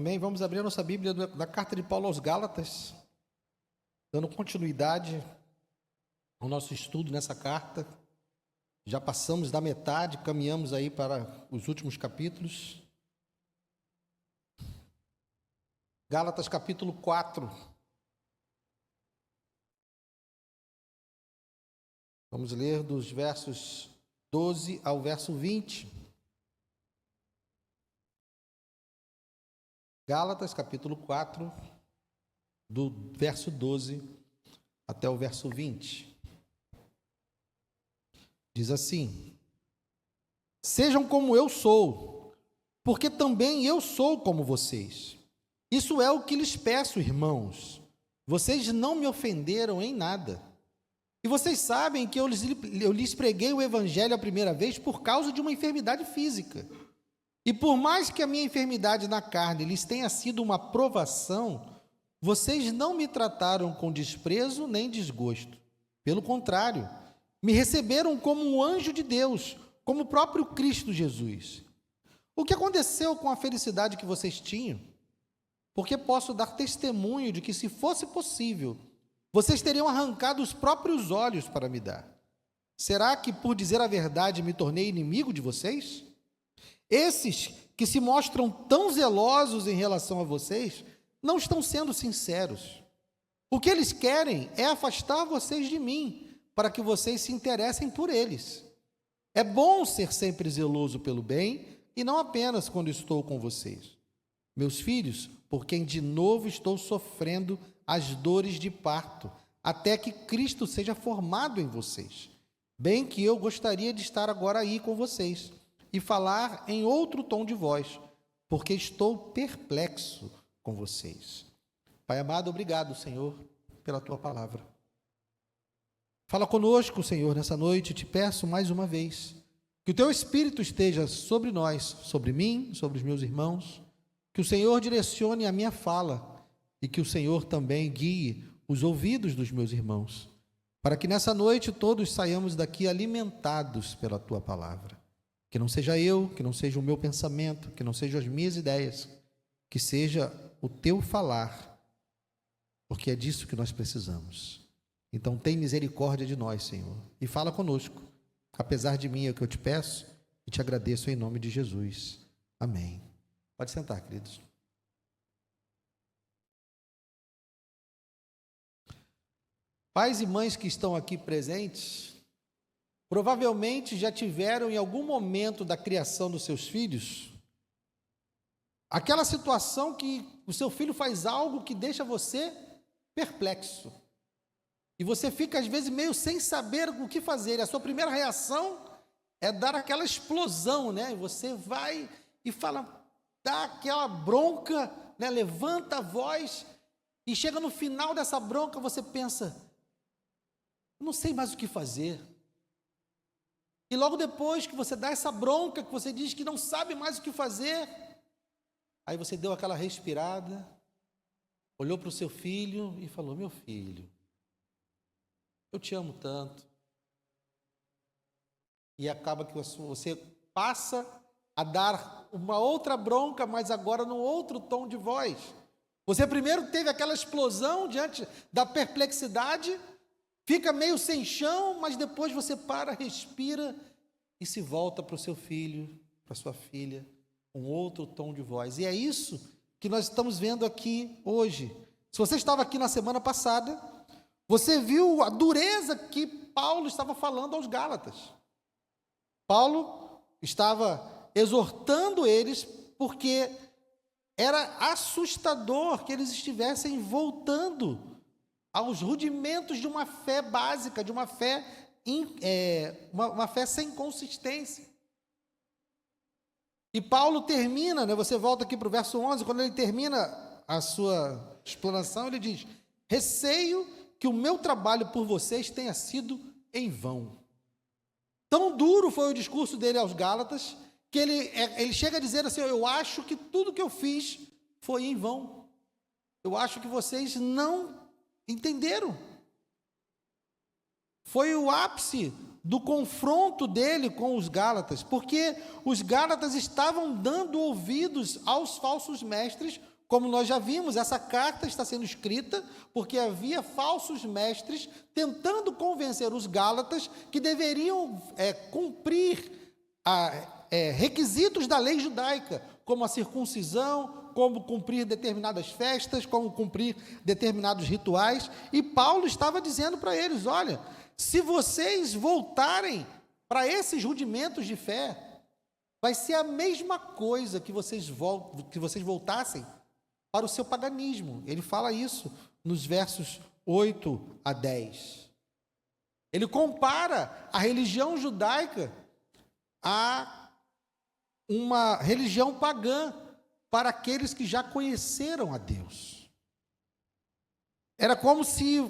Amém? Vamos abrir a nossa Bíblia da carta de Paulo aos Gálatas, dando continuidade ao nosso estudo nessa carta. Já passamos da metade, caminhamos aí para os últimos capítulos. Gálatas capítulo 4. Vamos ler dos versos 12 ao verso 20. Gálatas capítulo 4, do verso 12 até o verso 20. Diz assim: Sejam como eu sou, porque também eu sou como vocês. Isso é o que lhes peço, irmãos. Vocês não me ofenderam em nada. E vocês sabem que eu lhes preguei o evangelho a primeira vez por causa de uma enfermidade física. E por mais que a minha enfermidade na carne lhes tenha sido uma provação, vocês não me trataram com desprezo nem desgosto. Pelo contrário, me receberam como um anjo de Deus, como o próprio Cristo Jesus. O que aconteceu com a felicidade que vocês tinham? Porque posso dar testemunho de que, se fosse possível, vocês teriam arrancado os próprios olhos para me dar. Será que, por dizer a verdade, me tornei inimigo de vocês? Esses que se mostram tão zelosos em relação a vocês, não estão sendo sinceros. O que eles querem é afastar vocês de mim, para que vocês se interessem por eles. É bom ser sempre zeloso pelo bem, e não apenas quando estou com vocês. Meus filhos, por quem de novo estou sofrendo as dores de parto, até que Cristo seja formado em vocês. Bem que eu gostaria de estar agora aí com vocês, e falar em outro tom de voz, porque estou perplexo com vocês. Pai amado, obrigado, Senhor, pela Tua palavra. Fala conosco, Senhor, nessa noite. Te peço mais uma vez que o Teu Espírito esteja sobre nós, sobre mim, sobre os meus irmãos, que o Senhor direcione a minha fala e que o Senhor também guie os ouvidos dos meus irmãos, para que nessa noite todos saiamos daqui alimentados pela Tua palavra. Que não seja eu, que não seja o meu pensamento, que não sejam as minhas ideias, que seja o Teu falar, porque é disso que nós precisamos. Então, tem misericórdia de nós, Senhor, e fala conosco. Apesar de mim, é o que eu te peço e te agradeço em nome de Jesus. Amém. Pode sentar, queridos. Pais e mães que estão aqui presentes, provavelmente já tiveram em algum momento da criação dos seus filhos aquela situação que o seu filho faz algo que deixa você perplexo. E você fica, às vezes, meio sem saber o que fazer. A sua primeira reação é dar aquela explosão, né? Você vai e fala, dá aquela bronca, né? Levanta a voz, e chega no final dessa bronca, você pensa, não sei mais o que fazer. E logo depois que você dá essa bronca, que você diz que não sabe mais o que fazer, aí você deu aquela respirada, olhou para o seu filho e falou, meu filho, eu te amo tanto. E acaba que você passa a dar uma outra bronca, mas agora num outro tom de voz. Você primeiro teve aquela explosão diante da perplexidade, fica meio sem chão, mas depois você para, respira e se volta para o seu filho, para a sua filha, com outro tom de voz. E é isso que nós estamos vendo aqui hoje. Se você estava aqui na semana passada, você viu a dureza que Paulo estava falando aos Gálatas. Paulo estava exortando eles porque era assustador que eles estivessem voltando aos rudimentos de uma fé básica, de uma fé, uma fé sem consistência. E Paulo termina, né, você volta aqui para o verso 11, quando ele termina a sua explanação, ele diz, receio que o meu trabalho por vocês tenha sido em vão. Tão duro foi o discurso dele aos Gálatas, que ele chega a dizer assim, eu acho que tudo que eu fiz foi em vão. Eu acho que vocês não entenderam. Foi o ápice do confronto dele com os Gálatas, porque os Gálatas estavam dando ouvidos aos falsos mestres como nós já vimos, essa carta está sendo escrita porque havia falsos mestres tentando convencer os gálatas que deveriam cumprir requisitos da lei judaica, como a circuncisão, como cumprir determinadas festas, como cumprir determinados rituais. E Paulo estava dizendo para eles: olha, se vocês voltarem para esses rudimentos de fé, vai ser a mesma coisa que vocês voltassem para o seu paganismo. Ele fala isso nos versos 8 a 10. Ele compara a religião judaica a uma religião pagã para aqueles que já conheceram a Deus. Era como se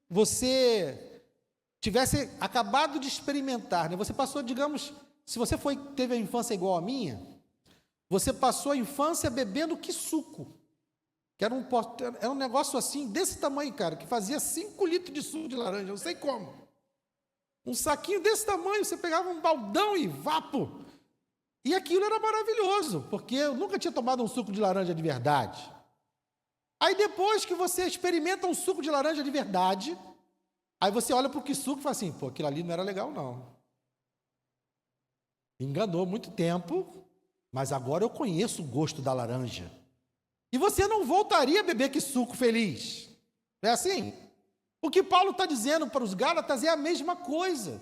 você tivesse acabado de experimentar, né? Você passou, digamos, se você teve a infância igual a minha, você passou a infância bebendo suco, que era um negócio assim, desse tamanho, cara, que fazia 5 litros de suco de laranja, não sei como. Um saquinho desse tamanho, você pegava um baldão e vapo. E aquilo era maravilhoso, porque eu nunca tinha tomado um suco de laranja de verdade. Aí depois que você experimenta um suco de laranja de verdade, aí você olha para o suco e fala assim: pô, aquilo ali não era legal não. Me enganou muito tempo, mas agora eu conheço o gosto da laranja. E você não voltaria a beber suco feliz. Não é assim? O que Paulo está dizendo para os Gálatas é a mesma coisa.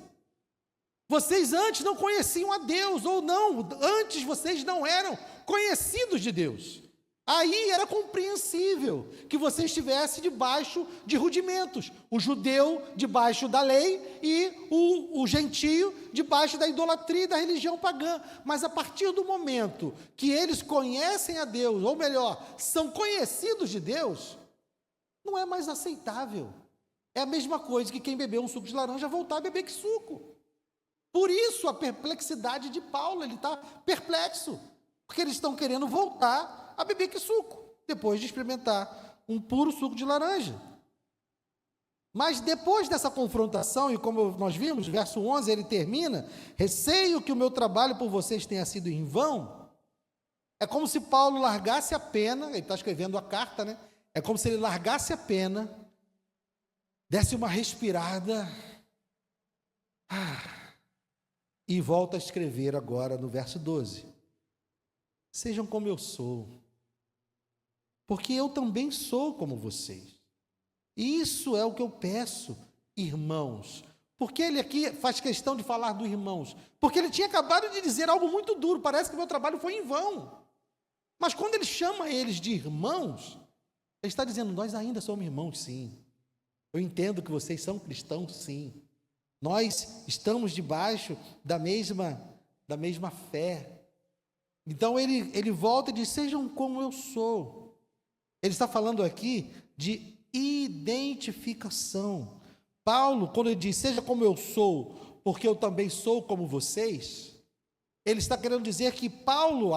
Vocês antes não conheciam a Deus, ou não, antes vocês não eram conhecidos de Deus. Aí era compreensível que você estivesse debaixo de rudimentos. O judeu debaixo da lei e o gentio debaixo da idolatria e da religião pagã. Mas a partir do momento que eles conhecem a Deus, ou melhor, são conhecidos de Deus, não é mais aceitável. É a mesma coisa que quem bebeu um suco de laranja voltar a beber suco. Por isso a perplexidade de Paulo, ele está perplexo, porque eles estão querendo voltar a beber suco, depois de experimentar um puro suco de laranja. Mas depois dessa confrontação, e como nós vimos, verso 11, ele termina: receio que o meu trabalho por vocês tenha sido em vão. É como se Paulo largasse a pena, ele está escrevendo a carta, né? É como se ele largasse a pena, desse uma respirada, e volta a escrever agora no verso 12. Sejam como eu sou, porque eu também sou como vocês. Isso é o que eu peço, irmãos. Porque ele aqui faz questão de falar do irmãos? Porque ele tinha acabado de dizer algo muito duro, parece que o meu trabalho foi em vão. Mas quando ele chama eles de irmãos, ele está dizendo: nós ainda somos irmãos, sim. Eu entendo que vocês são cristãos, sim. Nós estamos debaixo da mesma fé. Então ele volta e diz: sejam como eu sou. Ele está falando aqui de identificação. Paulo, quando ele diz seja como eu sou, porque eu também sou como vocês, ele está querendo dizer que Paulo,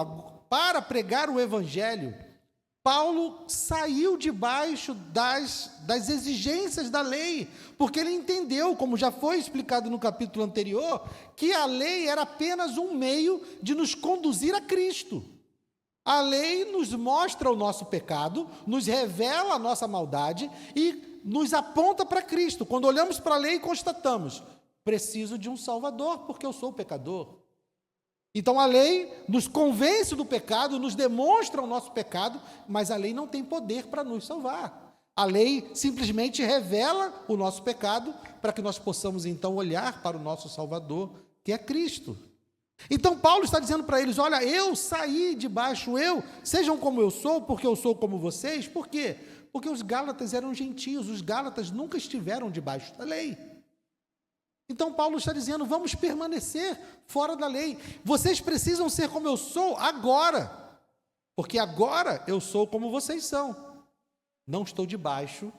para pregar o evangelho, Paulo saiu debaixo das exigências da lei, porque ele entendeu, como já foi explicado no capítulo anterior, que a lei era apenas um meio de nos conduzir a Cristo. A lei nos mostra o nosso pecado, nos revela a nossa maldade e nos aponta para Cristo. Quando olhamos para a lei, constatamos: preciso de um Salvador, porque eu sou pecador. Então a lei nos convence do pecado, nos demonstra o nosso pecado, mas a lei não tem poder para nos salvar. A lei simplesmente revela o nosso pecado para que nós possamos então olhar para o nosso Salvador, que é Cristo. Então Paulo está dizendo para eles: olha, eu saí debaixo, sejam como eu sou, porque eu sou como vocês. Por quê? Porque os Gálatas eram gentios, os Gálatas nunca estiveram debaixo da lei. Então Paulo está dizendo: vamos permanecer fora da lei. Vocês precisam ser como eu sou agora, porque agora eu sou como vocês são. Não estou debaixo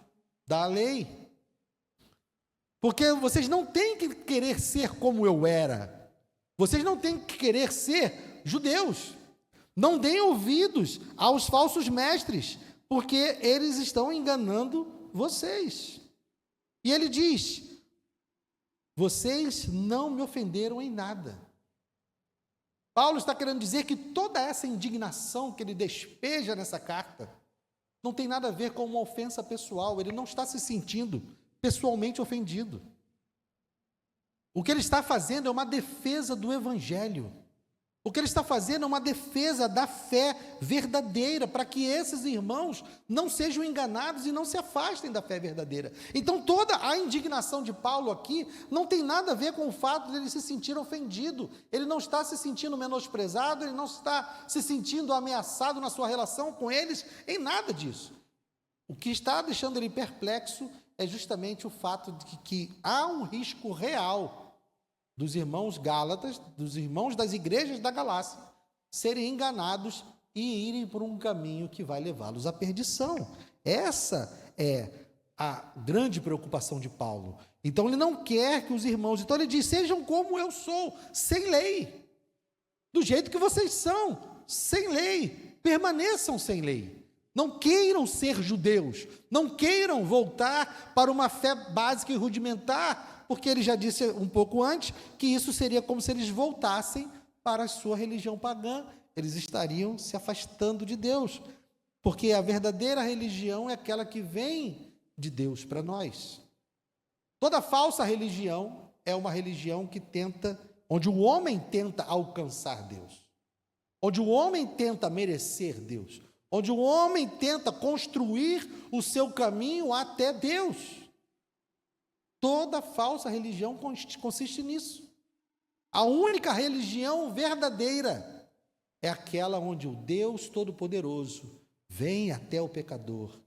da lei. Porque vocês não têm que querer ser como eu era. Vocês não têm que querer ser judeus. Não deem ouvidos aos falsos mestres, porque eles estão enganando vocês. E ele diz: vocês não me ofenderam em nada. Paulo está querendo dizer que toda essa indignação que ele despeja nessa carta não tem nada a ver com uma ofensa pessoal, ele não está se sentindo pessoalmente ofendido. O que ele está fazendo é uma defesa do Evangelho. O que ele está fazendo é uma defesa da fé verdadeira, para que esses irmãos não sejam enganados e não se afastem da fé verdadeira. Então, toda a indignação de Paulo aqui não tem nada a ver com o fato de ele se sentir ofendido. Ele não está se sentindo menosprezado, ele não está se sentindo ameaçado na sua relação com eles, em nada disso. O que está deixando ele perplexo é justamente o fato de que há um risco real dos irmãos gálatas, dos irmãos das igrejas da Galácia, serem enganados e irem por um caminho que vai levá-los à perdição. Essa é a grande preocupação de Paulo. Então ele não quer que os irmãos, então ele diz, sejam como eu sou, sem lei, do jeito que vocês são, sem lei, permaneçam sem lei. Não queiram ser judeus, não queiram voltar para uma fé básica e rudimentar, porque ele já disse um pouco antes que isso seria como se eles voltassem para a sua religião pagã, eles estariam se afastando de Deus, porque a verdadeira religião é aquela que vem de Deus para nós. Toda falsa religião é uma religião que tenta, onde o homem tenta alcançar Deus, onde o homem tenta merecer Deus, onde o homem tenta construir o seu caminho até Deus. Toda falsa religião consiste nisso. A única religião verdadeira é aquela onde o Deus Todo-Poderoso vem até o pecador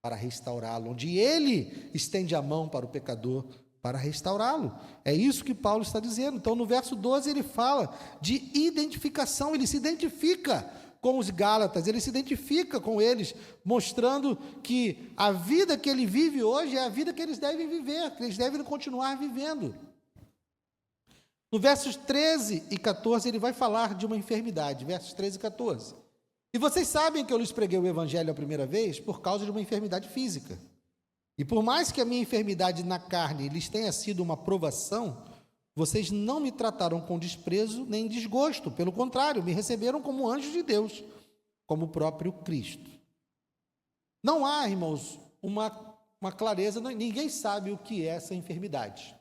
para restaurá-lo, onde Ele estende a mão para o pecador para restaurá-lo. É isso que Paulo está dizendo. Então, no verso 12, ele fala de identificação, ele se identifica com os Gálatas, ele se identifica com eles, mostrando que a vida que ele vive hoje é a vida que eles devem viver, que eles devem continuar vivendo. No versos 13 e 14, ele vai falar de uma enfermidade, versos 13 e 14. E vocês sabem que eu lhes preguei o evangelho a primeira vez por causa de uma enfermidade física. E por mais que a minha enfermidade na carne lhes tenha sido uma provação, vocês não me trataram com desprezo nem desgosto, pelo contrário, me receberam como anjo de Deus, como o próprio Cristo. Não há, irmãos, uma clareza, ninguém sabe o que é essa enfermidade.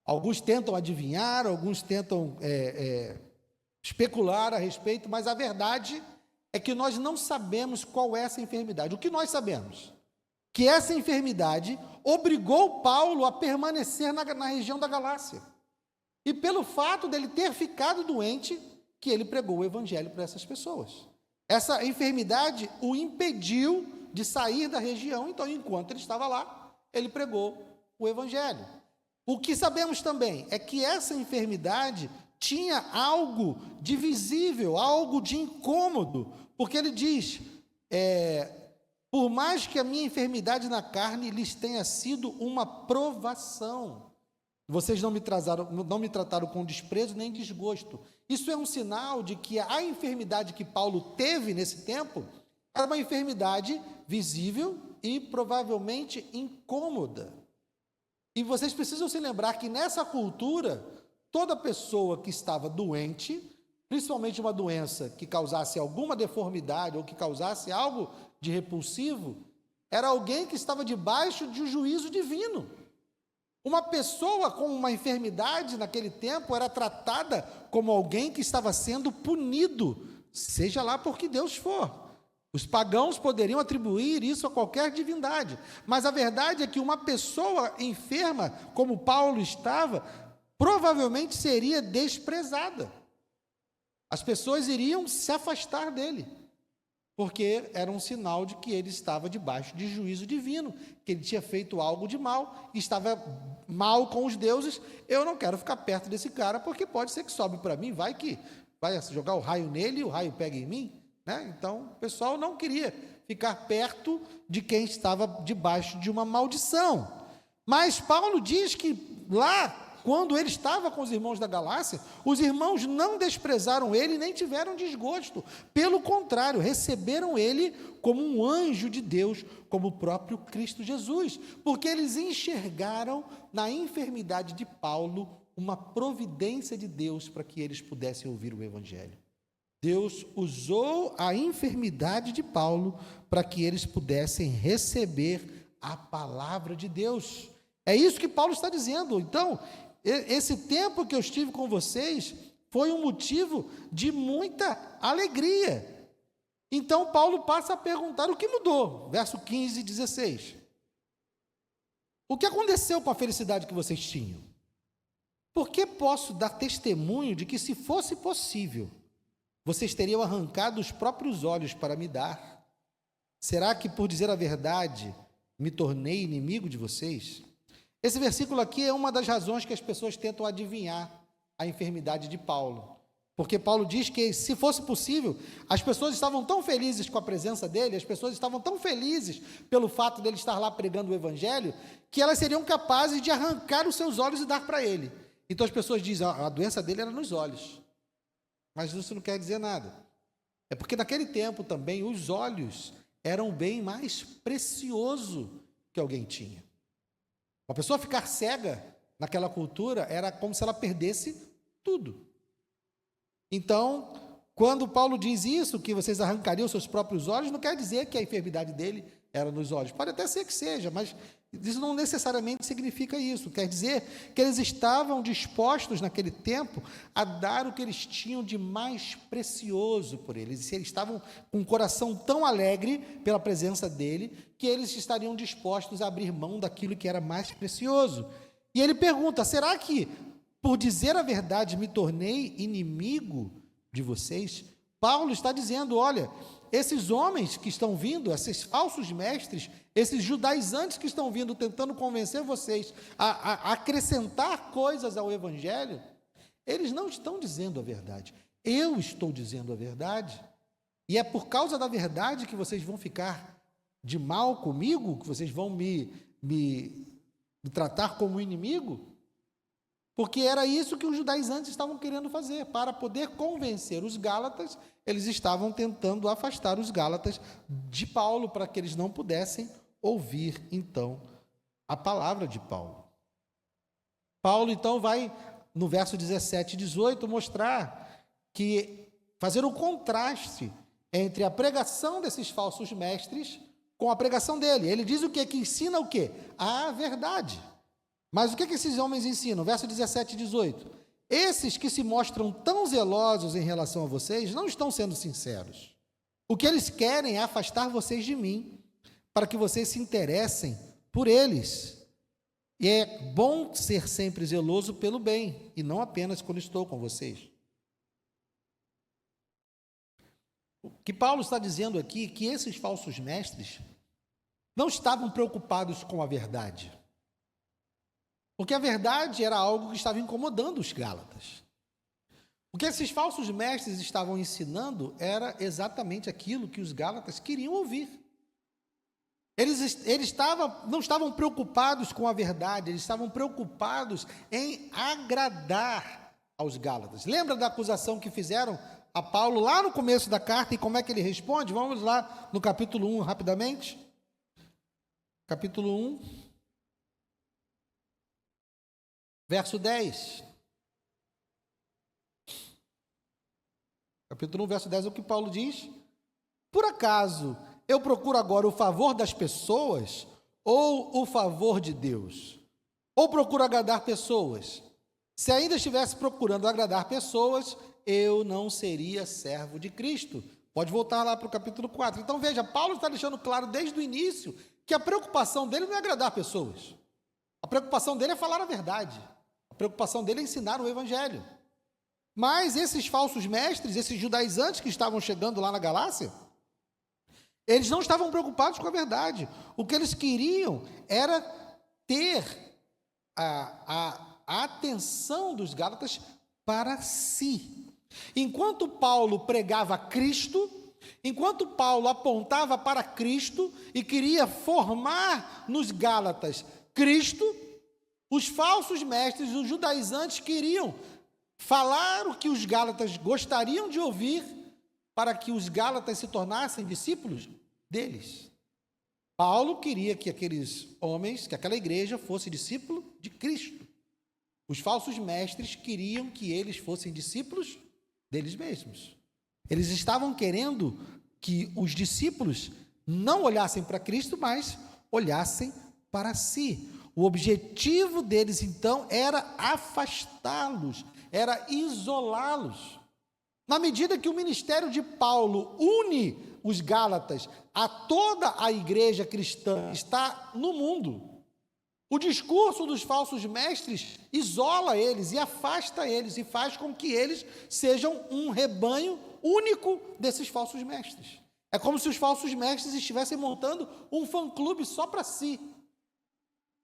Alguns tentam adivinhar, alguns tentam especular a respeito, mas a verdade é que nós não sabemos qual é essa enfermidade. O que nós sabemos? Que essa enfermidade obrigou Paulo a permanecer na região da Galácia. E pelo fato dele ter ficado doente, que ele pregou o evangelho para essas pessoas. Essa enfermidade o impediu de sair da região, então enquanto ele estava lá, ele pregou o evangelho. O que sabemos também é que essa enfermidade tinha algo de visível, algo de incômodo, porque ele diz, por mais que a minha enfermidade na carne lhes tenha sido uma provação, vocês não me trataram com desprezo nem desgosto. Isso é um sinal de que a enfermidade que Paulo teve nesse tempo era uma enfermidade visível e provavelmente incômoda. E vocês precisam se lembrar que nessa cultura, toda pessoa que estava doente, principalmente uma doença que causasse alguma deformidade ou que causasse algo de repulsivo, era alguém que estava debaixo de um juízo divino. Uma pessoa com uma enfermidade naquele tempo era tratada como alguém que estava sendo punido, seja lá por que Deus for. Os pagãos poderiam atribuir isso a qualquer divindade, mas a verdade é que uma pessoa enferma, como Paulo estava, provavelmente seria desprezada. As pessoas iriam se afastar dele, porque era um sinal de que ele estava debaixo de juízo divino, que ele tinha feito algo de mal, estava mal com os deuses. Eu não quero ficar perto desse cara, porque pode ser que sobe para mim, vai jogar o raio nele e o raio pega em mim, né? Então, o pessoal não queria ficar perto de quem estava debaixo de uma maldição. Mas Paulo diz que lá, quando ele estava com os irmãos da Galácia, os irmãos não desprezaram ele, nem tiveram desgosto. Pelo contrário, receberam ele como um anjo de Deus, como o próprio Cristo Jesus, porque eles enxergaram na enfermidade de Paulo uma providência de Deus para que eles pudessem ouvir o evangelho. Deus usou a enfermidade de Paulo para que eles pudessem receber a palavra de Deus. É isso que Paulo está dizendo. Então, esse tempo que eu estive com vocês foi um motivo de muita alegria. Então, Paulo passa a perguntar o que mudou. Verso 15 e 16. O que aconteceu com a felicidade que vocês tinham? Porque posso dar testemunho de que, se fosse possível, vocês teriam arrancado os próprios olhos para me dar. Será que, por dizer a verdade, me tornei inimigo de vocês? Esse versículo aqui é uma das razões que as pessoas tentam adivinhar a enfermidade de Paulo. Porque Paulo diz que, se fosse possível, as pessoas estavam tão felizes com a presença dele, as pessoas estavam tão felizes pelo fato dele estar lá pregando o evangelho, que elas seriam capazes de arrancar os seus olhos e dar para ele. Então as pessoas dizem, a doença dele era nos olhos. Mas isso não quer dizer nada. É porque naquele tempo também os olhos eram o bem mais precioso que alguém tinha. Uma pessoa ficar cega naquela cultura era como se ela perdesse tudo. Então, quando Paulo diz isso, que vocês arrancariam seus próprios olhos, não quer dizer que a enfermidade dele era nos olhos. Pode até ser que seja, mas isso não necessariamente significa isso. Quer dizer que eles estavam dispostos naquele tempo a dar o que eles tinham de mais precioso por eles. Eles estavam com um coração tão alegre pela presença dele, que eles estariam dispostos a abrir mão daquilo que era mais precioso. E ele pergunta, será que, por dizer a verdade, me tornei inimigo de vocês? Paulo está dizendo, olha, esses homens que estão vindo, esses falsos mestres, esses judaizantes que estão vindo tentando convencer vocês a acrescentar coisas ao evangelho, eles não estão dizendo a verdade. Eu estou dizendo a verdade. E é por causa da verdade que vocês vão ficar de mal comigo, que vocês vão me tratar como inimigo? Porque era isso que os judaizantes estavam querendo fazer. Para poder convencer os gálatas, eles estavam tentando afastar os gálatas de Paulo, para que eles não pudessem ouvir, então, a palavra de Paulo. Paulo, então, vai, no verso 17 e 18, mostrar que, fazer o contraste entre a pregação desses falsos mestres com a pregação dele. Ele diz o quê? Que ensina o quê? A verdade. Mas o que esses homens ensinam? Verso 17 e 18. Esses que se mostram tão zelosos em relação a vocês não estão sendo sinceros. O que eles querem é afastar vocês de mim, para que vocês se interessem por eles. E é bom ser sempre zeloso pelo bem, e não apenas quando estou com vocês. O que Paulo está dizendo aqui é que esses falsos mestres não estavam preocupados com a verdade. Porque a verdade era algo que estava incomodando os gálatas. O que esses falsos mestres estavam ensinando era exatamente aquilo que os gálatas queriam ouvir. Eles não estavam preocupados com a verdade, eles estavam preocupados em agradar aos gálatas. Lembra da acusação que fizeram a Paulo lá no começo da carta e como é que ele responde? Vamos lá no capítulo 1 rapidamente. Capítulo 1. Verso 10. Capítulo 1, verso 10 é o que Paulo diz. Por acaso eu procuro agora o favor das pessoas ou o favor de Deus? Ou procuro agradar pessoas? Se ainda estivesse procurando agradar pessoas, eu não seria servo de Cristo. Pode voltar lá para o capítulo 4. Então veja, Paulo está deixando claro desde o início que a preocupação dele não é agradar pessoas. A preocupação dele é falar a verdade. A preocupação dele é ensinar o evangelho. Mas esses falsos mestres, esses judaizantes que estavam chegando lá na Galácia, eles não estavam preocupados com a verdade. O que eles queriam era ter a atenção dos gálatas para si. Enquanto Paulo pregava Cristo, enquanto Paulo apontava para Cristo e queria formar nos gálatas Cristo, os falsos mestres, os judaizantes, queriam falar o que os gálatas gostariam de ouvir para que os gálatas se tornassem discípulos deles. Paulo queria que aqueles homens, que aquela igreja fosse discípulo de Cristo. Os falsos mestres queriam que eles fossem discípulos deles mesmos. Eles estavam querendo que os discípulos não olhassem para Cristo, mas olhassem para si. O objetivo deles, então, era afastá-los, era isolá-los. Na medida que o ministério de Paulo une os Gálatas a toda a igreja cristã, está no mundo, o discurso dos falsos mestres isola eles e afasta eles e faz com que eles sejam um rebanho único desses falsos mestres. É como se os falsos mestres estivessem montando um fã-clube só para si.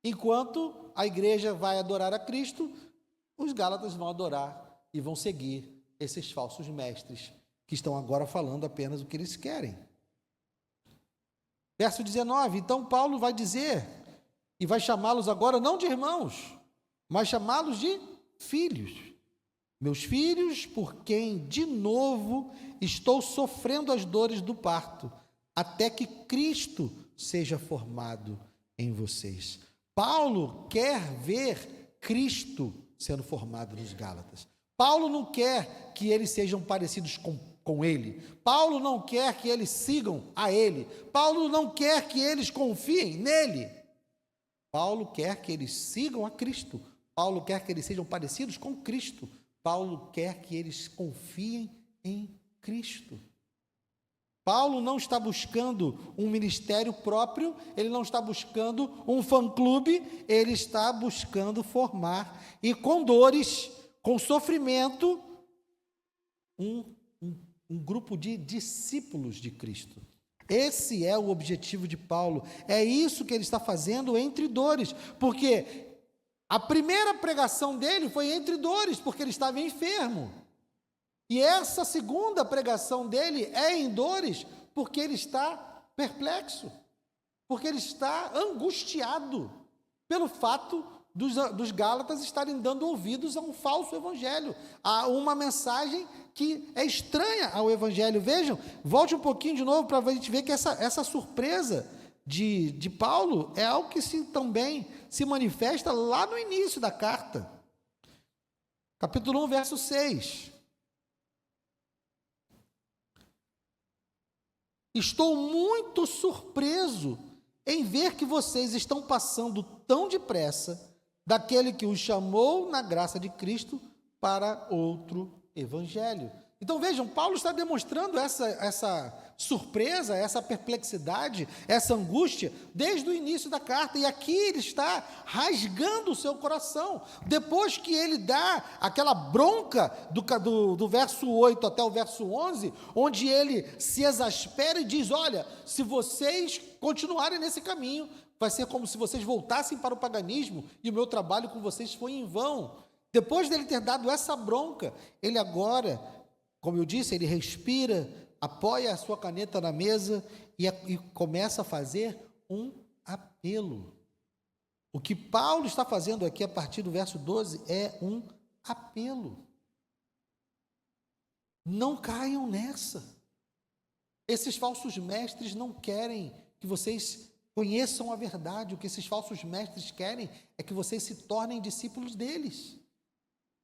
Enquanto a igreja vai adorar a Cristo, os Gálatas vão adorar e vão seguir esses falsos mestres, que estão agora falando apenas o que eles querem. Verso 19, então Paulo vai dizer, e vai chamá-los agora não de irmãos, mas chamá-los de filhos. Meus filhos, por quem de novo estou sofrendo as dores do parto, até que Cristo seja formado em vocês. Paulo quer ver Cristo sendo formado nos Gálatas. Paulo não quer que eles sejam parecidos com ele. Paulo não quer que eles sigam a ele. Paulo não quer que eles confiem nele. Paulo quer que eles sigam a Cristo. Paulo quer que eles sejam parecidos com Cristo. Paulo quer que eles confiem em Cristo. Paulo não está buscando um ministério próprio, ele não está buscando um fã-clube, ele está buscando formar, e com dores, com sofrimento, um grupo de discípulos de Cristo. Esse é o objetivo de Paulo, é isso que ele está fazendo entre dores, porque a primeira pregação dele foi entre dores, porque ele estava enfermo. E essa segunda pregação dele é em dores, porque ele está perplexo, porque ele está angustiado pelo fato dos Gálatas estarem dando ouvidos a um falso evangelho, a uma mensagem que é estranha ao evangelho. Vejam, volte um pouquinho de novo para a gente ver que essa surpresa de Paulo é algo que também se manifesta lá no início da carta. Capítulo 1, verso 6. Estou muito surpreso em ver que vocês estão passando tão depressa daquele que os chamou na graça de Cristo para outro evangelho. Então vejam, Paulo está demonstrando essa surpresa, essa perplexidade, essa angústia, desde o início da carta, e aqui ele está rasgando o seu coração, depois que ele dá aquela bronca do verso 8 até o verso 11, onde ele se exaspera e diz, olha, se vocês continuarem nesse caminho, vai ser como se vocês voltassem para o paganismo, e o meu trabalho com vocês foi em vão. Depois dele ter dado essa bronca, ele agora, como eu disse, ele respira, apoia a sua caneta na mesa e começa a fazer um apelo. O que Paulo está fazendo aqui a partir do verso 12 é um apelo. Não caiam nessa. Esses falsos mestres não querem que vocês conheçam a verdade. O que esses falsos mestres querem é que vocês se tornem discípulos deles.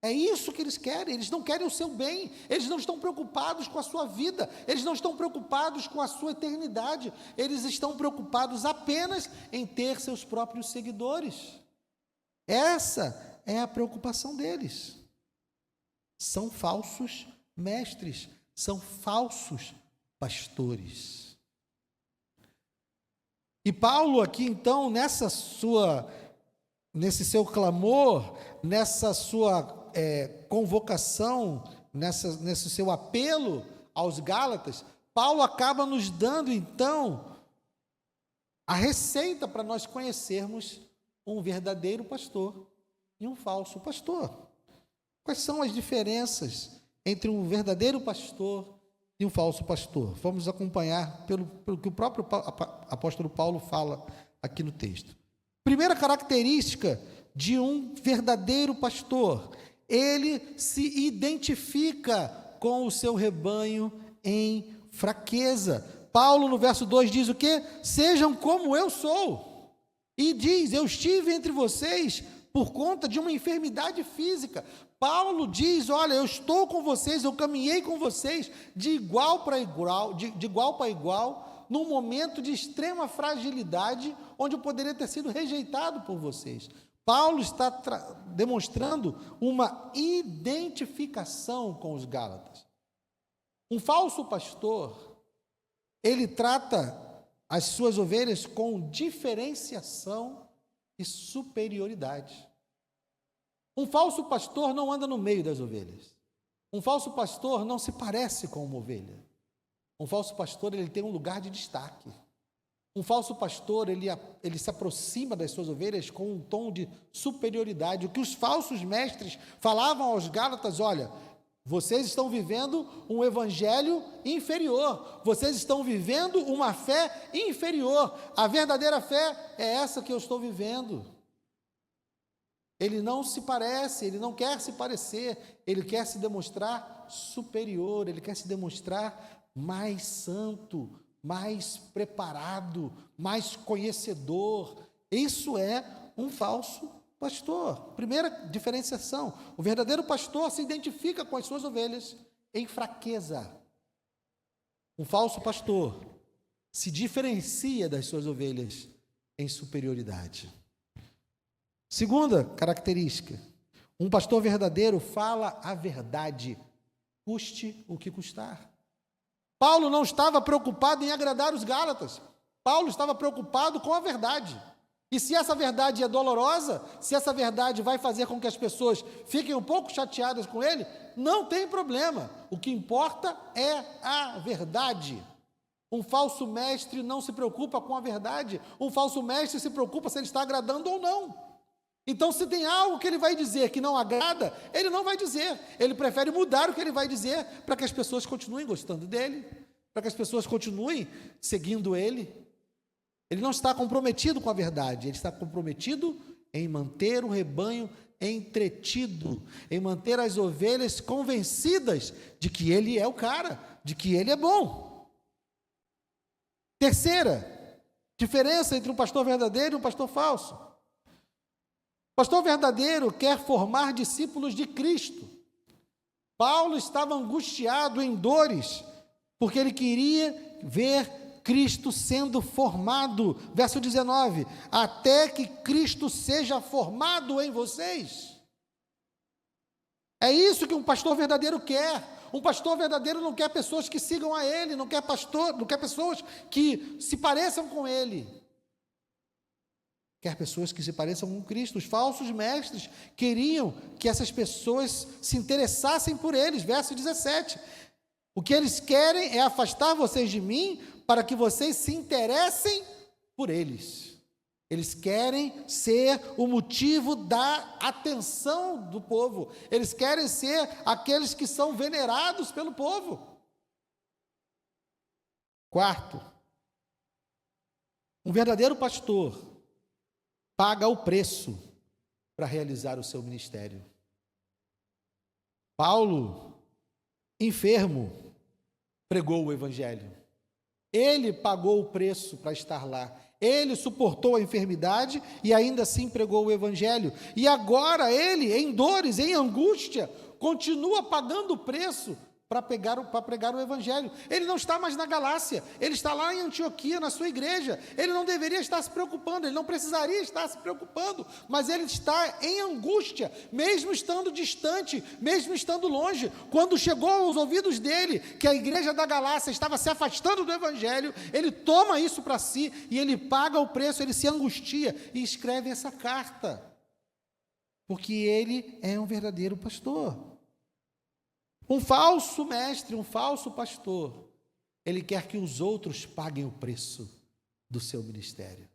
É isso que eles querem, eles não querem o seu bem, eles não estão preocupados com a sua vida, eles não estão preocupados com a sua eternidade, eles estão preocupados apenas em ter seus próprios seguidores. Essa é a preocupação deles. São falsos mestres, são falsos pastores. E Paulo aqui então, nesse seu clamor, nessa sua convocação, nesse seu apelo aos Gálatas, Paulo acaba nos dando então a receita para nós conhecermos um verdadeiro pastor e um falso pastor. Quais são as diferenças entre um verdadeiro pastor e um falso pastor? Vamos acompanhar pelo que o próprio apóstolo Paulo fala aqui no texto. Primeira característica de um verdadeiro pastor: ele se identifica com o seu rebanho em fraqueza. Paulo no verso 2 diz o quê? Sejam como eu sou. E diz, eu estive entre vocês por conta de uma enfermidade física. Paulo diz: olha, eu estou com vocês, eu caminhei com vocês de igual para igual, de igual para igual, num momento de extrema fragilidade, onde eu poderia ter sido rejeitado por vocês. Paulo está demonstrando uma identificação com os Gálatas. Um falso pastor, ele trata as suas ovelhas com diferenciação e superioridade. Um falso pastor não anda no meio das ovelhas. Um falso pastor não se parece com uma ovelha. Um falso pastor, ele tem um lugar de destaque. Um falso pastor, ele se aproxima das suas ovelhas com um tom de superioridade. O que os falsos mestres falavam aos Gálatas: olha, vocês estão vivendo um evangelho inferior, vocês estão vivendo uma fé inferior, a verdadeira fé é essa que eu estou vivendo. Ele não se parece, ele não quer se parecer, ele quer se demonstrar superior, ele quer se demonstrar mais santo, mais preparado, mais conhecedor. Isso é um falso pastor. Primeira diferenciação: o verdadeiro pastor se identifica com as suas ovelhas em fraqueza. Um falso pastor se diferencia das suas ovelhas em superioridade. Segunda característica: um pastor verdadeiro fala a verdade, custe o que custar. Paulo não estava preocupado em agradar os Gálatas. Paulo estava preocupado com a verdade. E se essa verdade é dolorosa, se essa verdade vai fazer com que as pessoas fiquem um pouco chateadas com ele, não tem problema. O que importa é a verdade. Um falso mestre não se preocupa com a verdade. Um falso mestre se preocupa se ele está agradando ou não. Então, se tem algo que ele vai dizer que não agrada, ele não vai dizer. Ele prefere mudar o que ele vai dizer para que as pessoas continuem gostando dele, para que as pessoas continuem seguindo ele. Ele não está comprometido com a verdade, ele está comprometido em manter o rebanho entretido, em manter as ovelhas convencidas de que ele é o cara, de que ele é bom. Terceira diferença entre um pastor verdadeiro e um pastor falso: o pastor verdadeiro quer formar discípulos de Cristo. Paulo estava angustiado em dores, porque ele queria ver Cristo sendo formado. Verso 19: até que Cristo seja formado em vocês. É isso que um pastor verdadeiro quer. Um pastor verdadeiro não quer pessoas que sigam a ele, não quer pessoas que se pareçam com ele. Quer pessoas que se pareçam com Cristo. Os falsos mestres queriam que essas pessoas se interessassem por eles. Verso 17: o que eles querem é afastar vocês de mim, para que vocês se interessem por eles. Eles querem ser o motivo da atenção do povo. Eles querem ser aqueles que são venerados pelo povo. Quarto: um verdadeiro pastor paga o preço para realizar o seu ministério. Paulo, enfermo, pregou o evangelho. Ele pagou o preço para estar lá. Ele suportou a enfermidade e ainda assim pregou o evangelho. E agora ele, em dores, em angústia, continua pagando o preço para pregar o evangelho. Ele não está mais na Galácia, ele está lá em Antioquia, na sua igreja. Ele não deveria estar se preocupando, ele não precisaria estar se preocupando, mas ele está em angústia, mesmo estando distante, mesmo estando longe. Quando chegou aos ouvidos dele que a igreja da Galácia estava se afastando do evangelho, ele toma isso para si e ele paga o preço, ele se angustia e escreve essa carta, porque ele é um verdadeiro pastor. Um falso mestre, um falso pastor, ele quer que os outros paguem o preço do seu ministério.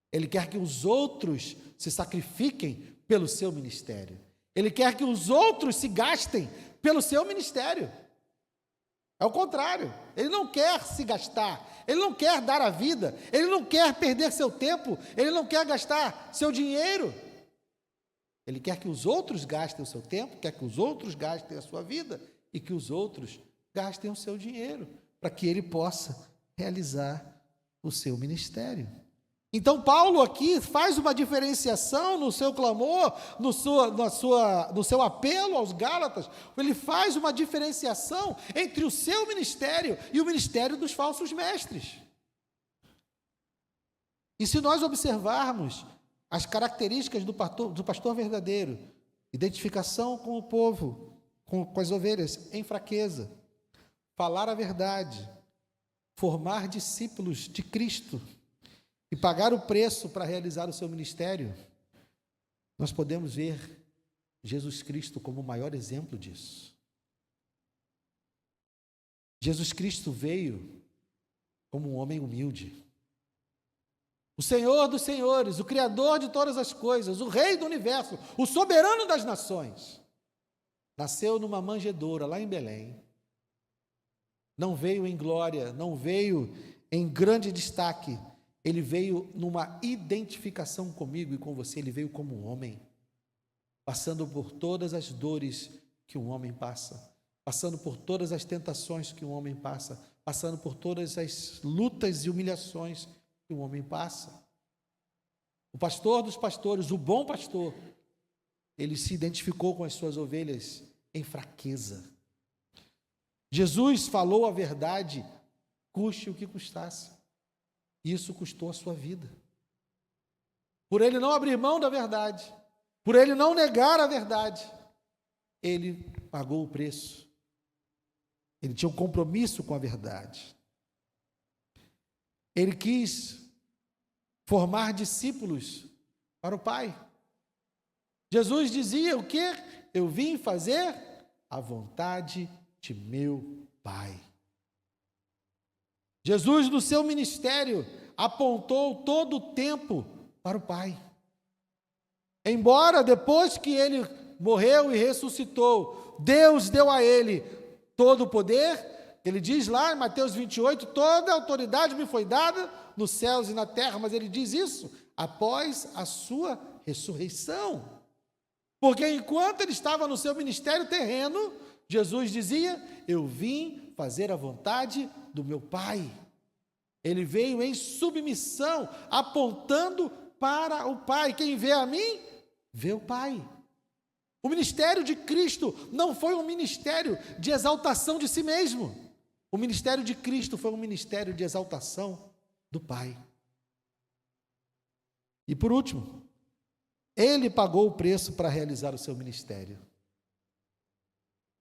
Ele quer que os outros se sacrifiquem pelo seu ministério. Ele quer que os outros se gastem pelo seu ministério. É o contrário. Ele não quer se gastar, ele não quer dar a vida, ele não quer perder seu tempo, ele não quer gastar seu dinheiro. Ele quer que os outros gastem o seu tempo, quer que os outros gastem a sua vida e que os outros gastem o seu dinheiro, para que ele possa realizar o seu ministério. Então, Paulo aqui faz uma diferenciação no seu clamor, no seu apelo aos Gálatas. Ele faz uma diferenciação entre o seu ministério e o ministério dos falsos mestres. E se nós observarmos as características do pastor verdadeiro, identificação com o povo, com as ovelhas em fraqueza, falar a verdade, formar discípulos de Cristo e pagar o preço para realizar o seu ministério, nós podemos ver Jesus Cristo como o maior exemplo disso. Jesus Cristo veio como um homem humilde. O Senhor dos senhores, o Criador de todas as coisas, o Rei do universo, o soberano das nações, nasceu numa manjedoura lá em Belém. Não veio em glória, não veio em grande destaque. Ele veio numa identificação comigo e com você. Ele veio como um homem, passando por todas as dores que um homem passa, passando por todas as tentações que um homem passa, passando por todas as lutas e humilhações que um homem passa. O pastor dos pastores, o bom pastor, ele se identificou com as suas ovelhas em fraqueza. Jesus falou a verdade, custe o que custasse. Isso custou a sua vida. Por ele não abrir mão da verdade, por ele não negar a verdade, ele pagou o preço. Ele tinha um compromisso com a verdade. Ele quis formar discípulos para o Pai. Jesus dizia o quê? Eu vim fazer a vontade de meu Pai. Jesus, no seu ministério, apontou todo o tempo para o Pai. Embora depois que ele morreu e ressuscitou, Deus deu a ele todo o poder, ele diz lá em Mateus 28, toda a autoridade me foi dada nos céus e na terra, mas ele diz isso após a sua ressurreição. Porque enquanto ele estava no seu ministério terreno, Jesus dizia, eu vim fazer a vontade do meu Pai. Ele veio em submissão, apontando para o Pai. Quem vê a mim, vê o Pai. O ministério de Cristo não foi um ministério de exaltação de si mesmo. O ministério de Cristo foi um ministério de exaltação do Pai. E por último, ele pagou o preço para realizar o seu ministério.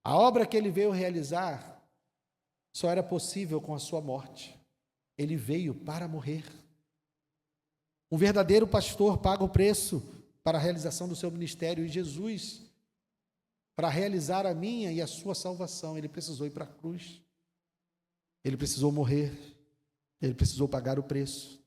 A obra que ele veio realizar só era possível com a sua morte. Ele veio para morrer. Um verdadeiro pastor paga o preço para a realização do seu ministério. E Jesus, para realizar a minha e a sua salvação, ele precisou ir para a cruz. Ele precisou morrer. Ele precisou pagar o preço.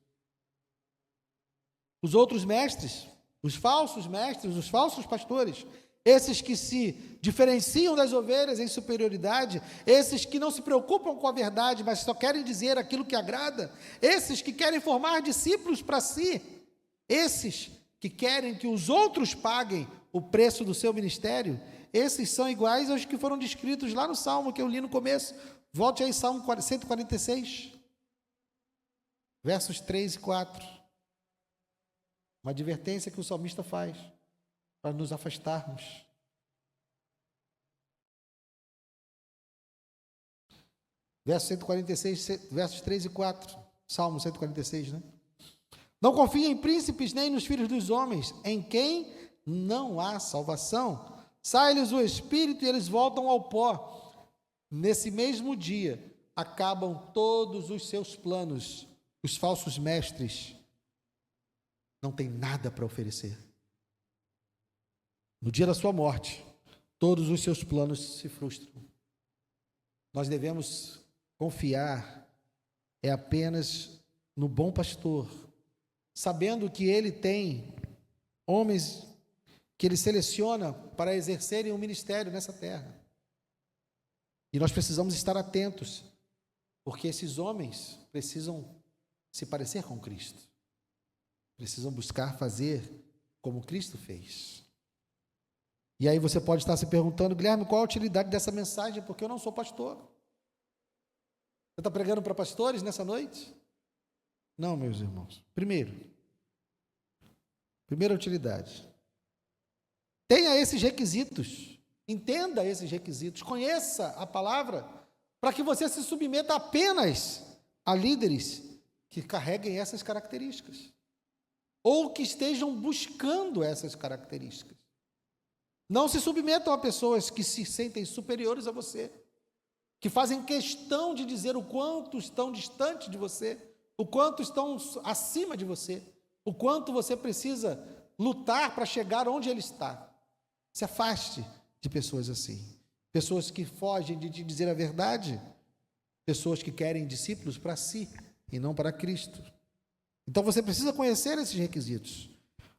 Os outros mestres, os falsos mestres, os falsos pastores, esses que se diferenciam das ovelhas em superioridade, esses que não se preocupam com a verdade, mas só querem dizer aquilo que agrada, esses que querem formar discípulos para si, esses que querem que os outros paguem o preço do seu ministério, esses são iguais aos que foram descritos lá no Salmo que eu li no começo. Volte aí, Salmo 146, versos 3 e 4. Uma advertência que o salmista faz para nos afastarmos. Verso 146, versos 3 e 4. Salmo 146, né? Não confie em príncipes nem nos filhos dos homens, em quem não há salvação. Sai-lhes o espírito e eles voltam ao pó. Nesse mesmo dia, acabam todos os seus planos. Os falsos mestres não têm nada para oferecer. No dia da sua morte, todos os seus planos se frustram. Nós devemos confiar apenas no bom pastor, sabendo que ele tem homens que ele seleciona para exercerem um ministério nessa terra. E nós precisamos estar atentos, porque esses homens precisam se parecer com Cristo. Precisam buscar fazer como Cristo fez. E aí você pode estar se perguntando, Guilherme, qual a utilidade dessa mensagem? Porque eu não sou pastor. Você está pregando para pastores nessa noite? Não, meus irmãos. Primeiro, Primeira utilidade. Tenha esses requisitos, entenda esses requisitos, conheça a palavra, para que você se submeta apenas a líderes que carreguem essas características, ou que estejam buscando essas características. Não se submetam a pessoas que se sentem superiores a você, que fazem questão de dizer o quanto estão distantes de você, o quanto estão acima de você, o quanto você precisa lutar para chegar onde ele está. Se afaste de pessoas assim, pessoas que fogem de te dizer a verdade, pessoas que querem discípulos para si e não para Cristo. Então você precisa conhecer esses requisitos,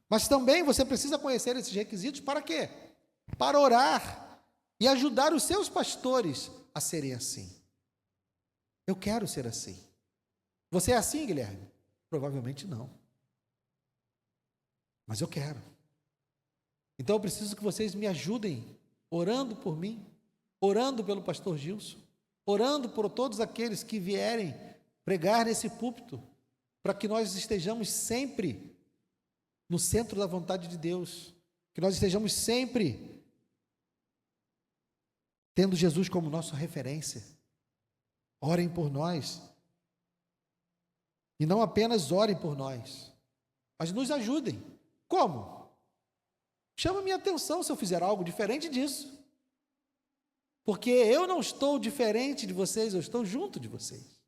mas também você precisa conhecer esses requisitos para quê? Para orar e ajudar os seus pastores a serem assim. Eu quero ser assim. Você é assim, Guilherme? Provavelmente não. Mas eu quero. Então eu preciso que vocês me ajudem orando por mim, orando pelo pastor Gilson, orando por todos aqueles que vierem pregar nesse púlpito, para que nós estejamos sempre no centro da vontade de Deus, que nós estejamos sempre tendo Jesus como nossa referência. Orem por nós. E não apenas orem por nós, mas nos ajudem. Como? Chama minha atenção se eu fizer algo diferente disso. Porque eu não estou diferente de vocês, eu estou junto de vocês.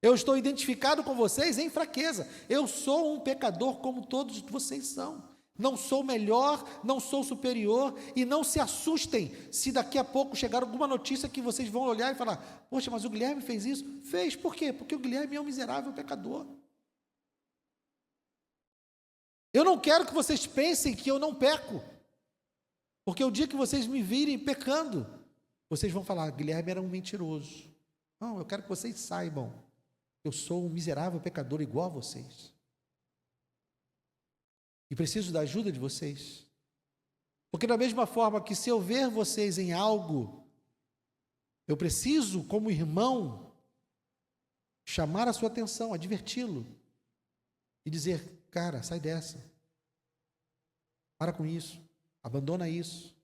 Eu estou identificado com vocês em fraqueza. Eu sou um pecador como todos vocês são. Não sou melhor, não sou superior, e não se assustem se daqui a pouco chegar alguma notícia que vocês vão olhar e falar: poxa, mas o Guilherme fez isso? Fez, por quê? Porque o Guilherme é um miserável pecador. Eu não quero que vocês pensem que eu não peco, porque o dia que vocês me virem pecando, vocês vão falar: Guilherme era um mentiroso. Não, eu quero que vocês saibam, eu sou um miserável pecador igual a vocês. E preciso da ajuda de vocês. Porque da mesma forma que se eu ver vocês em algo, eu preciso, como irmão, chamar a sua atenção, adverti-lo. E dizer: cara, sai dessa. Para com isso. Abandona isso.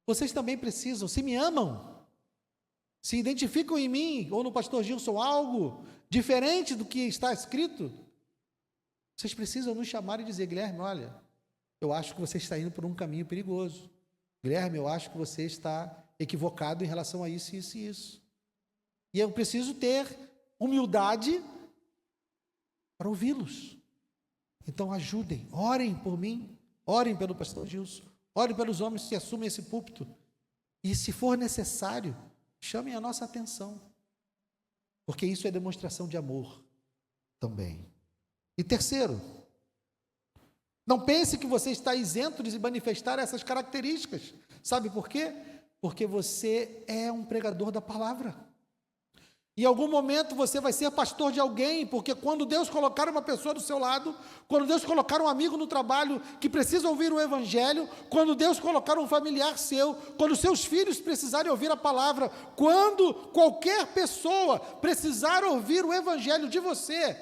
Vocês também precisam, se me amam, se identificam em mim ou no pastor Gilson algo diferente do que está escrito, vocês precisam nos chamar e dizer: Guilherme, olha, eu acho que você está indo por um caminho perigoso. Guilherme, eu acho que você está equivocado em relação a isso, isso e isso. E eu preciso ter humildade para ouvi-los. Então ajudem, orem por mim, orem pelo pastor Gilson, orem pelos homens que assumem esse púlpito. E se for necessário, chamem a nossa atenção. Porque isso é demonstração de amor também. E terceiro, não pense que você está isento de manifestar essas características. Sabe por quê? Porque você é um pregador da palavra. Em algum momento você vai ser pastor de alguém, porque quando Deus colocar uma pessoa do seu lado, quando Deus colocar um amigo no trabalho que precisa ouvir o evangelho, quando Deus colocar um familiar seu, quando seus filhos precisarem ouvir a palavra, quando qualquer pessoa precisar ouvir o evangelho de você,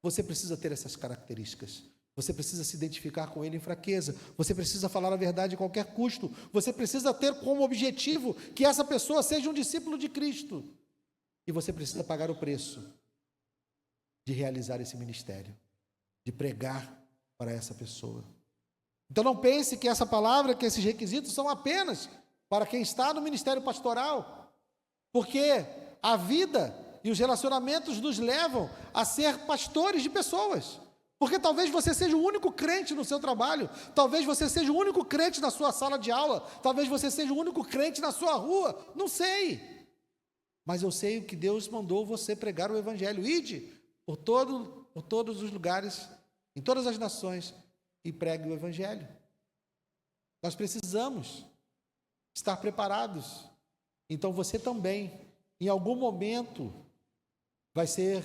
você precisa ter essas características. Você precisa se identificar com ele em fraqueza. Você precisa falar a verdade a qualquer custo. Você precisa ter como objetivo que essa pessoa seja um discípulo de Cristo. E você precisa pagar o preço de realizar esse ministério, de pregar para essa pessoa. Então não pense que essa palavra, que esses requisitos são apenas para quem está no ministério pastoral, porque a vida e os relacionamentos nos levam a ser pastores de pessoas. Porque talvez você seja o único crente no seu trabalho, talvez você seja o único crente na sua sala de aula, talvez você seja o único crente na sua rua, não sei. Mas eu sei que Deus mandou você pregar o evangelho. Ide por todos os lugares, em todas as nações, e pregue o evangelho. Nós precisamos estar preparados. Então você também, em algum momento, vai ser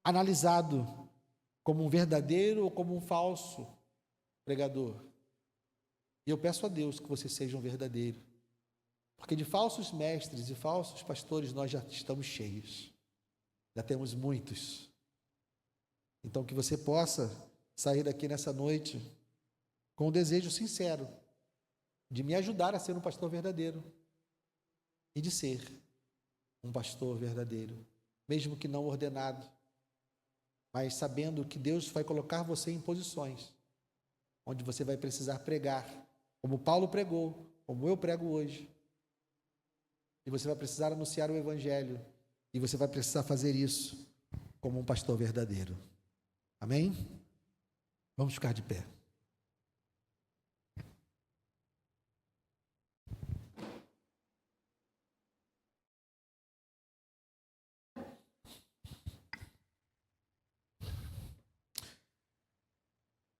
analisado como um verdadeiro ou como um falso pregador. E eu peço a Deus que você seja um verdadeiro, porque de falsos mestres e falsos pastores nós já estamos cheios, já temos muitos. Então que você possa sair daqui nessa noite com o desejo sincero de me ajudar a ser um pastor verdadeiro e de ser um pastor verdadeiro, mesmo que não ordenado, mas sabendo que Deus vai colocar você em posições onde você vai precisar pregar, como Paulo pregou, como eu prego hoje. E você vai precisar anunciar o Evangelho, e você vai precisar fazer isso como um pastor verdadeiro. Amém? Vamos ficar de pé.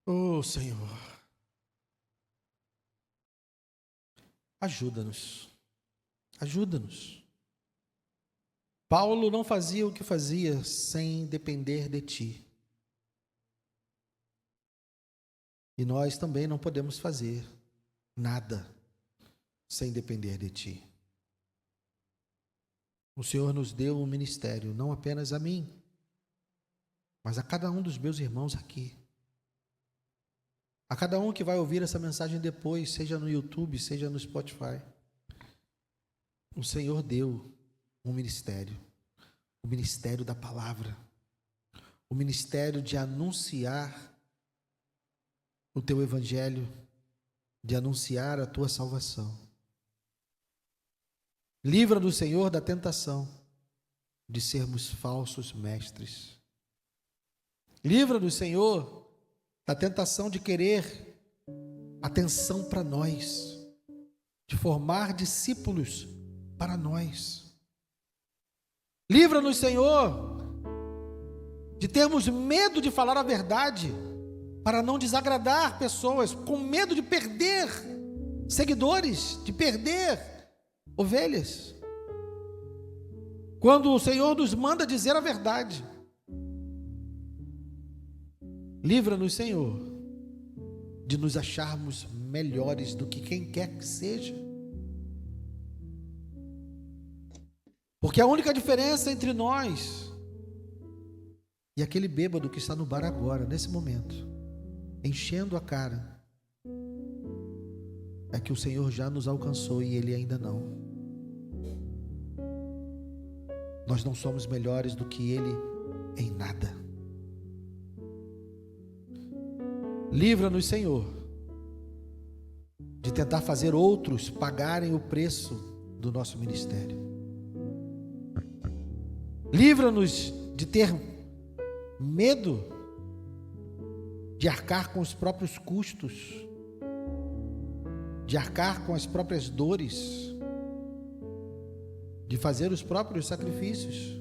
Oh, Senhor, ajuda-nos, ajuda-nos. Paulo não fazia o que fazia sem depender de Ti. E nós também não podemos fazer nada sem depender de Ti. O Senhor nos deu um ministério, não apenas a mim, mas a cada um dos meus irmãos aqui. A cada um que vai ouvir essa mensagem depois, seja no YouTube, seja no Spotify. O Senhor deu um ministério, o ministério da palavra, o ministério de anunciar o Teu Evangelho, de anunciar a Tua salvação. Livra-nos, Senhor, da tentação de sermos falsos mestres. Livra-nos, Senhor, da tentação de querer atenção para nós, de formar discípulos para nós. Livra-nos, Senhor, de termos medo de falar a verdade, para não desagradar pessoas, com medo de perder seguidores, de perder ovelhas. Quando o Senhor nos manda dizer a verdade. Livra-nos, Senhor, de nos acharmos melhores do que quem quer que seja. Porque a única diferença entre nós e aquele bêbado que está no bar agora, nesse momento, enchendo a cara, é que o Senhor já nos alcançou e Ele ainda não. Nós não somos melhores do que Ele em nada. Livra-nos, Senhor, de tentar fazer outros pagarem o preço do nosso ministério. Livra-nos de ter medo de arcar com os próprios custos, de arcar com as próprias dores, de fazer os próprios sacrifícios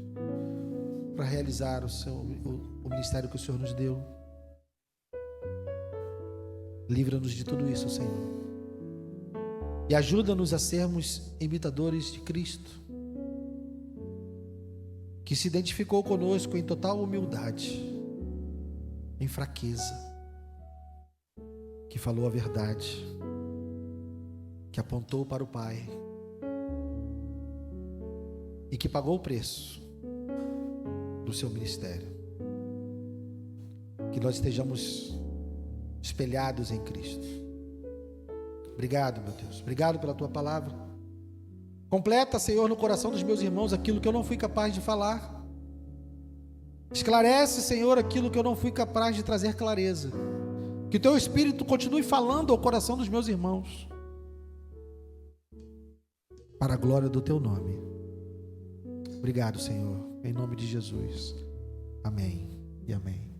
para realizar o ministério que o Senhor nos deu. Livra-nos de tudo isso, Senhor. E ajuda-nos a sermos imitadores de Cristo, que se identificou conosco em total humildade, em fraqueza, que falou a verdade, que apontou para o Pai e que pagou o preço do seu ministério. Que nós estejamos espelhados em Cristo. Obrigado, meu Deus. Obrigado pela Tua palavra. Completa, Senhor, no coração dos meus irmãos aquilo que eu não fui capaz de falar. Esclarece, Senhor, aquilo que eu não fui capaz de trazer clareza. Que o Teu Espírito continue falando ao coração dos meus irmãos, para a glória do Teu nome. Obrigado, Senhor, em nome de Jesus. Amém e amém.